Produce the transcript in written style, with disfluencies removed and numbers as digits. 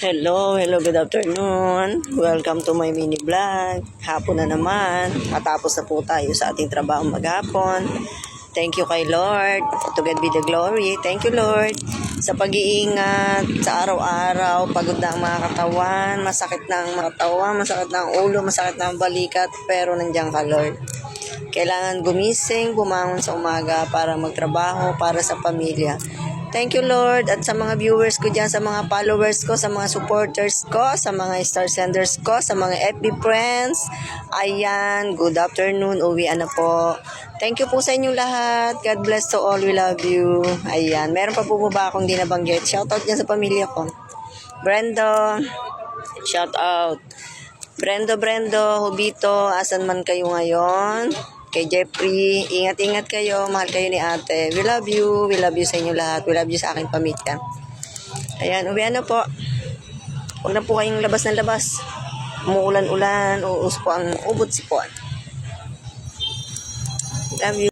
Hello, good afternoon. Welcome to my mini vlog. Hapon na naman. Matapos na po tayo sa ating trabaho maghapon. Thank you kay Lord. To God be the glory. Thank you, Lord. Sa pag-iingat, sa araw-araw, pagod na ang mga katawan, masakit na ang mga katawan, masakit na ang ulo, masakit na ang balikat, pero nandiyan ka, Lord. Kailangan gumising, bumangon sa umaga para magtrabaho, para sa pamilya. Thank you, Lord. At sa mga viewers ko dyan, sa mga followers ko, sa mga supporters ko, sa mga star senders ko, sa mga FB friends. Ayan, good afternoon. Uwian na po. Thank you po sa inyong lahat. God bless to all. We love you. Ayan, meron pa po ba akong di nabanggit? Shoutout dyan sa pamilya ko. Brendo, shoutout. Brendo, Hubito, asan man kayo ngayon? Kay Jeffrey, ingat-ingat kayo, mahal kayo ni ate. We love you sa inyo lahat. We love you sa aking pamilya. Ayan, uwian na po. Huwag na po kayong labas ng labas. Umuulan-ulan, uus po ang ubod sipuan. Love you.